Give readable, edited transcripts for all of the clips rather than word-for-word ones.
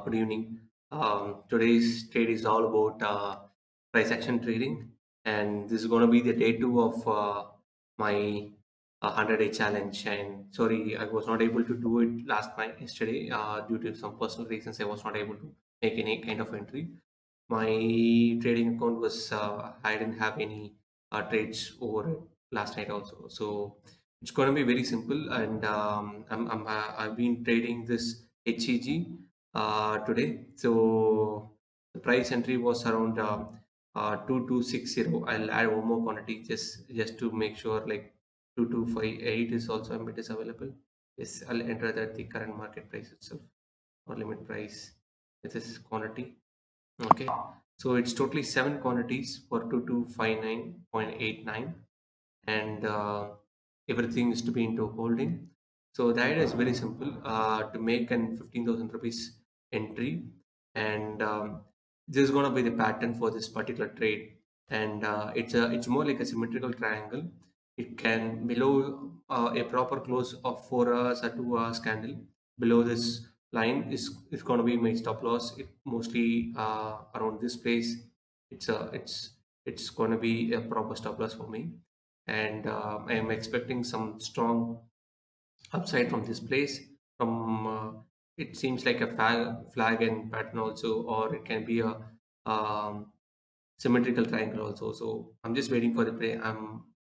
Good evening. Today's trade is all about price action trading, and this is going to be the day two of my 100-day challenge. And sorry, I was not able to do it last night, yesterday, due to some personal reasons. I was not able to make any kind of entry. My trading account was I didn't have any trades over it last night also. So it's going to be very simple, and I've been trading this HEG today. So the price entry was around 2260. I'll add one more quantity just to make sure, like 2258 is also it is available. Yes, I'll enter that the current market price itself or limit price. This is quantity. Okay, so it's totally seven quantities for 2259.89, and everything is to be into holding. So the idea is very simple, to make an 15,000 rupees entry, and this is going to be the pattern for this particular trade. And it's more like a symmetrical triangle. It can below a proper close of 4 hours or 2 hours candle. Below this line is going to be my stop loss. It mostly around this place. It's a it's going to be a proper stop loss for me, and I am expecting some strong upside from this place. From it seems like a flag and pattern also, or it can be a um, symmetrical triangle also. So I'm just waiting for the break.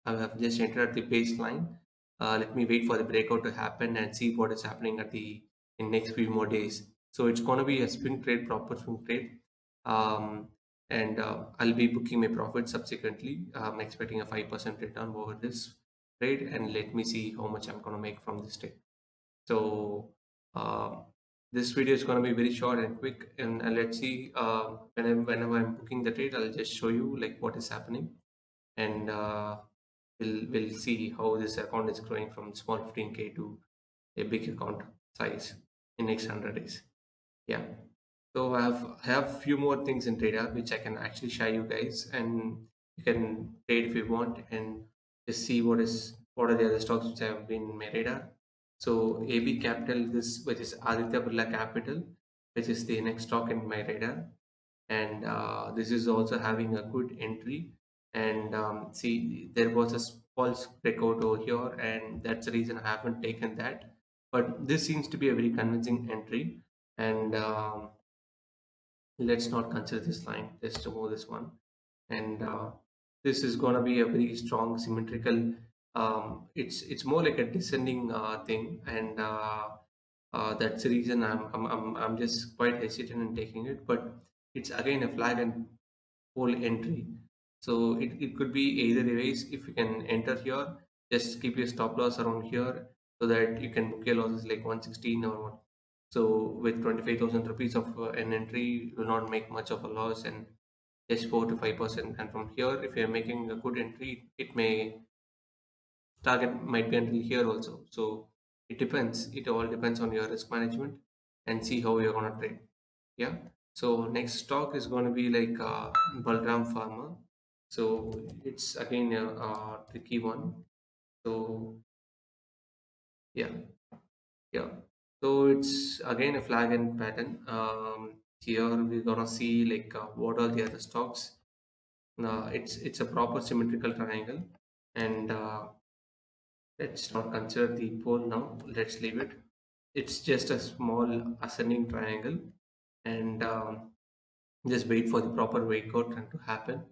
I have just entered the baseline. Let me wait for the breakout to happen and see what is happening at the in next few more days. So it's going to be a swing trade, proper swing trade, um, and I'll be booking my profit subsequently. I'm expecting a 5% return over this trade, and let me see how much I'm going to make from this trade. So uh, this video is going to be very short and quick, and let's see. Whenever I'm booking the trade, I'll just show you like what is happening, and we'll see how this account is growing from small 15K to a big account size in next 100 days. Yeah. So I have few more things in radar which I can actually share you guys, and you can trade if you want and just see what are the other stocks which have been in my radar. So AB Capital, this which is Aditya Birla Capital, which is the next stock in my radar, and this is also having a good entry. And see, there was a false breakout over here, and that's the reason I haven't taken that. But this seems to be a very convincing entry, and let's not consider this line. Let's remove this one, and this is going to be a very strong symmetrical. It's more like a descending thing, and that's the reason I'm just quite hesitant in taking it. But it's again a flag and pole entry, so it could be either ways. If you can enter here, just keep your stop loss around here so that you can book your losses like 116 or what. So with 25,000 rupees of an entry, you will not make much of a loss, and just 4 to 5%. And from here, if you're making a good entry, it may target might be until here also. So it depends. It all depends on your risk management and see how you're gonna trade. Yeah. So next stock is gonna be like Bulgram Pharma. So it's again a tricky one. So yeah, yeah. So it's again a flag and pattern. Here we're gonna see like what are the other stocks. It's a proper symmetrical triangle, and let's not consider the pole now. Let's leave it. It's just a small ascending triangle, and just wait for the proper breakout and to happen,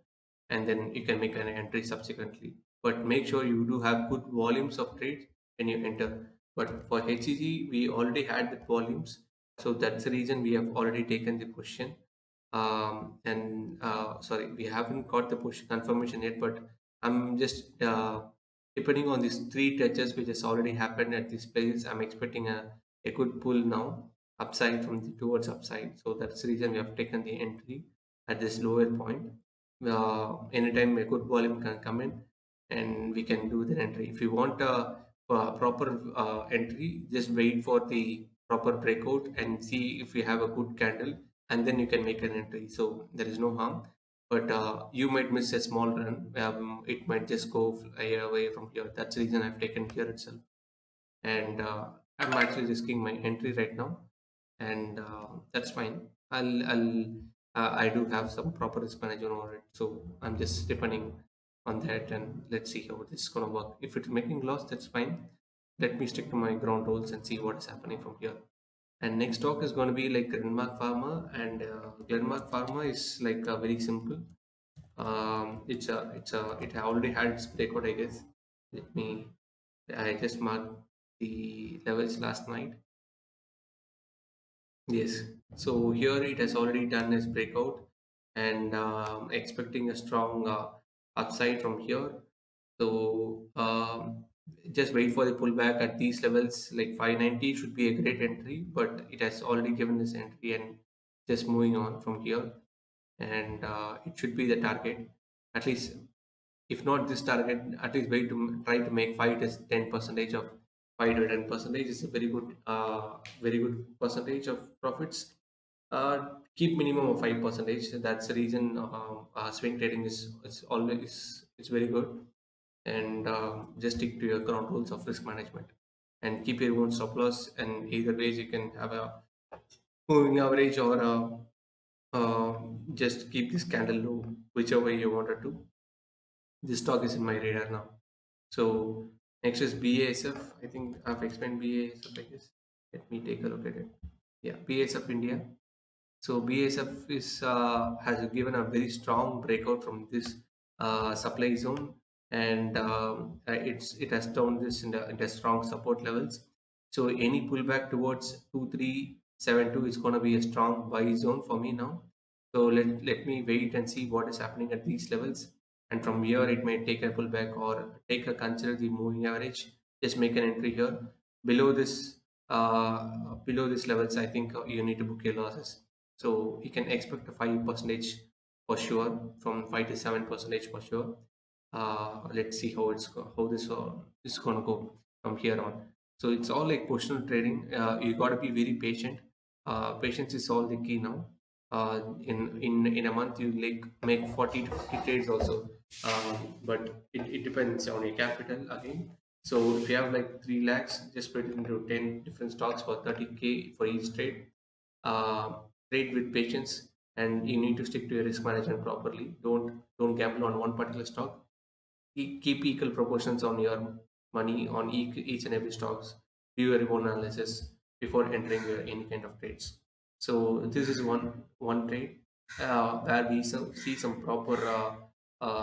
and then you can make an entry subsequently. But make sure you do have good volumes of trades when you enter. But for HEG, we already had the volumes, so that's the reason we have already taken the position. And sorry, we haven't got the push confirmation yet, but I'm just depending on these three touches which has already happened at this place. I'm expecting a good pull now upside from the towards upside. So that's the reason we have taken the entry at this lower point. Anytime a good volume can come in, and we can do the entry. If you want a proper entry, just wait for the proper breakout and see if you have a good candle, and then you can make an entry. So there is no harm, but you might miss a small run. It might just go fly away from here. That's the reason I've taken here itself, and I'm actually risking my entry right now. and that's fine. I do have some proper risk management on it, so I'm just depending on that, and let's see how this is gonna work. If it's making loss, that's fine. Let me stick to my ground rules and see what is happening from here. And next talk is going to be like Glenmark Pharma, and Glenmark Pharma is like very simple. It already had its breakout, I guess. Let me. I just marked the levels last night. Yes. So here it has already done its breakout, and expecting a strong upside from here. So just wait for the pullback at these levels. Like 590 should be a great entry, but it has already given this entry and just moving on from here. And it should be the target. At least, if not this target, at least wait to try to make 5 to 10 percentage of 5 to 10 percentage is a very good percentage of profits. Keep minimum of 5 percentage. That's the reason swing trading is always it's very good, and just stick to your ground rules of risk management and keep your own stop loss. And either ways, you can have a moving average or just keep this candle low, whichever way you wanted to. This stock is in my radar now. So next is BASF. I think I've explained BASF, I guess. Let me take a look at it. Yeah, BASF India. So BASF has given a very strong breakout from this supply zone, and it has turned this into strong support levels. So any pullback towards 2372 is going to be a strong buy zone for me now. So let me wait and see what is happening at these levels, and from here it may take a pullback or take a consider the moving average. Just make an entry here below this levels. I think you need to book your losses, so you can expect a 5 percentage for sure, from 5 to 7 percentage for sure. Let's see how this is gonna go from here on. So it's all like positional trading. You got to be very patient. Patience is all the key now. In a month you like make 40 to 50 trades also, but it depends on your capital again. So if you have like 3 lakhs, just split it into 10 different stocks for 30K for each trade. uh, Trade with patience, and you need to stick to your risk management properly. Don't gamble on one particular stock. Keep equal proportions on your money on each and every stocks. Do your own analysis before entering any kind of trades. So this is one trade where we see some proper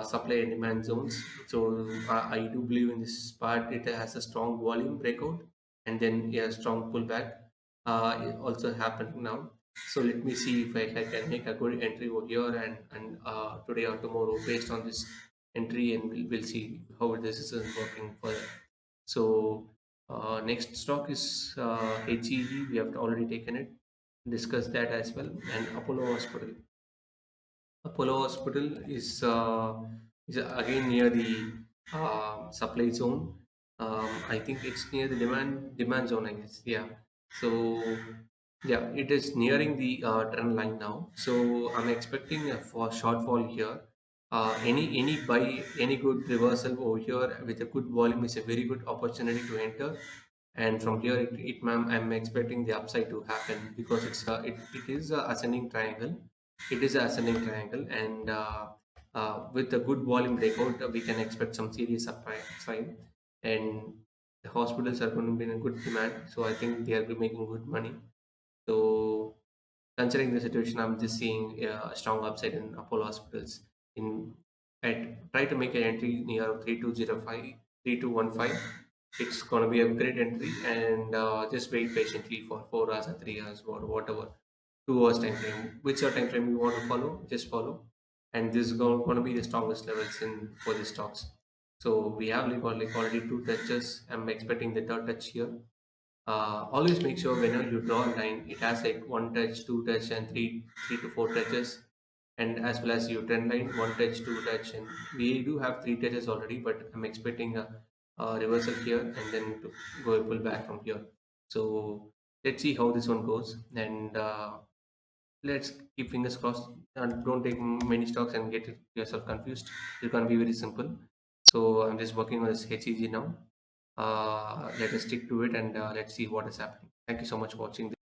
supply and demand zones. So I do believe in this part. It has a strong volume breakout and then a strong pullback. It also happened now. So let me see if I can make a good entry over here, and today or tomorrow based on this entry, and we'll see how this is working further. So next stock is HEG. We have already taken it, discussed that as well, and Apollo Hospital. Apollo Hospital is again near the supply zone. I think it's near the demand zone, I guess. Yeah. So yeah, it is nearing the trend line now. So I'm expecting a for shortfall here. Any buy, any good reversal over here with a good volume is a very good opportunity to enter. And from here, I'm expecting the upside to happen because it is a ascending triangle. It is a ascending triangle, and with a good volume breakout, we can expect some serious upside. And the hospitals are going to be in a good demand, so I think they are making good money. So considering the situation, I'm just seeing a strong upside in Apollo hospitals. In at try to make an entry near 3205, 3215. It's gonna be a great entry, and just wait patiently for 4 hours or 3 hours or whatever, 2 hours time frame. Whichever time frame you want to follow, just follow. And this is gonna be the strongest levels in for the stocks. So we have like already 2 touches. I'm expecting the third touch here. Always make sure whenever you draw a line, it has like one touch, two touch, and three to four touches, and as well as your trend line, one touch, two touch, and we do have 3 touches already, but I'm expecting a reversal here and then to go a pull back from here. So let's see how this one goes, and let's keep fingers crossed. And don't take many stocks and get yourself confused. It's gonna be very simple. So I'm just working on this HEG now. Let us stick to it, and let's see what is happening. Thank you so much for watching.